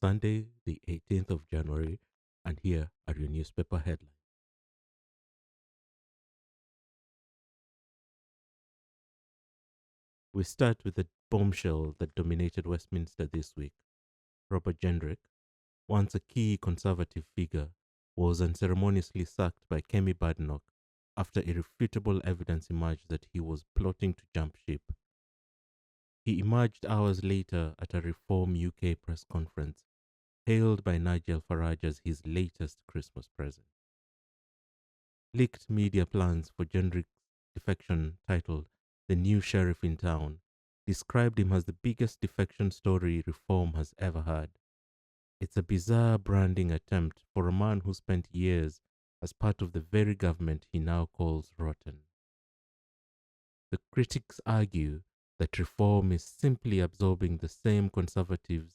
Sunday, the 18th of January, and here are your newspaper headlines. We start with the bombshell that dominated Westminster this week. Robert Jenrick, once a key conservative figure, was unceremoniously sacked by Kemi Badenoch after irrefutable evidence emerged that he was plotting to jump ship. He emerged hours later at a Reform UK press conference, hailed by Nigel Farage as his latest Christmas present. Leaked media plans for Jenrick's defection, titled The New Sheriff in Town, described him as the biggest defection story Reform has ever had. It's a bizarre branding attempt for a man who spent years as part of the very government he now calls rotten. The critics argue that Reform is simply absorbing the same conservatives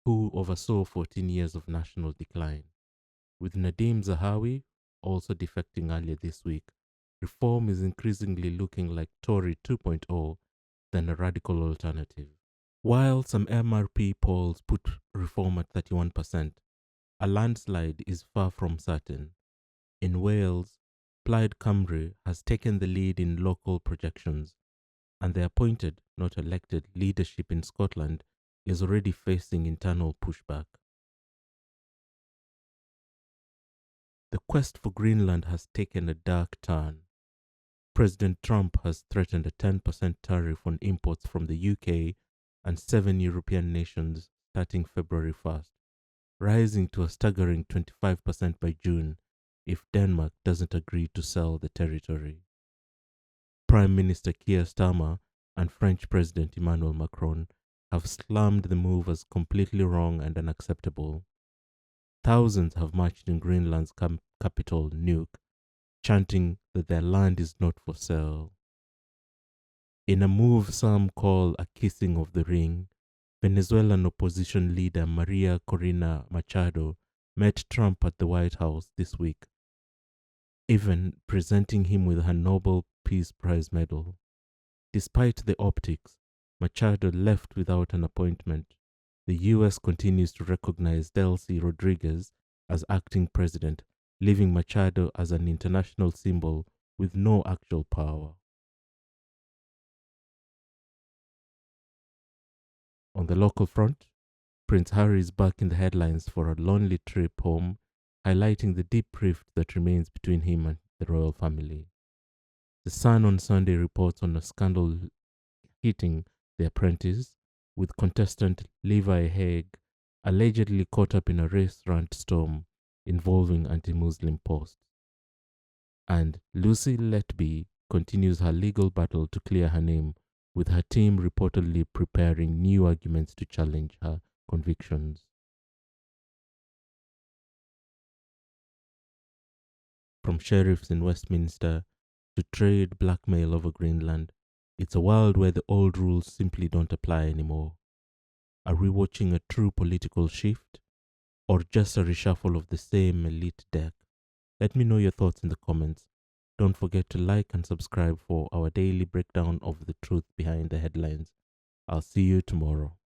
who oversaw 14 years of national decline. With Nadeem Zahawi also defecting earlier this week, Reform is increasingly looking like Tory 2.0 than a radical alternative. While some MRP polls put Reform at 31%, a landslide is far from certain. In Wales, Plaid Cymru has taken the lead in local projections, and the appointed, not elected, leadership in Scotland is already facing internal pushback. The quest for Greenland has taken a dark turn. President Trump has threatened a 10% tariff on imports from the UK and 7 European nations starting February 1st, rising to a staggering 25% by June if Denmark doesn't agree to sell the territory. Prime Minister Keir Starmer and French President Emmanuel Macron have slammed the move as completely wrong and unacceptable. Thousands have marched in Greenland's capital, Nuuk, chanting that their land is not for sale. In a move some call a kissing of the ring, Venezuelan opposition leader Maria Corina Machado met Trump at the White House this week, even presenting him with her Nobel Peace Prize medal. Despite the optics, Machado left without an appointment. The US continues to recognize Delcy Rodriguez as acting president, leaving Machado as an international symbol with no actual power. On the local front, Prince Harry is back in the headlines for a lonely trip home, highlighting the deep rift that remains between him and the royal family. The Sun on Sunday reports on a scandal hitting The Apprentice, with contestant Levi Haig allegedly caught up in a restaurant storm involving anti-Muslim posts. And Lucy Letby continues her legal battle to clear her name, with her team reportedly preparing new arguments to challenge her convictions. From sheriffs in Westminster to trade blackmail over Greenland, it's a world where the old rules simply don't apply anymore. Are we watching a true political shift, or just a reshuffle of the same elite deck? Let me know your thoughts in the comments. Don't forget to like and subscribe for our daily breakdown of the truth behind the headlines. I'll see you tomorrow.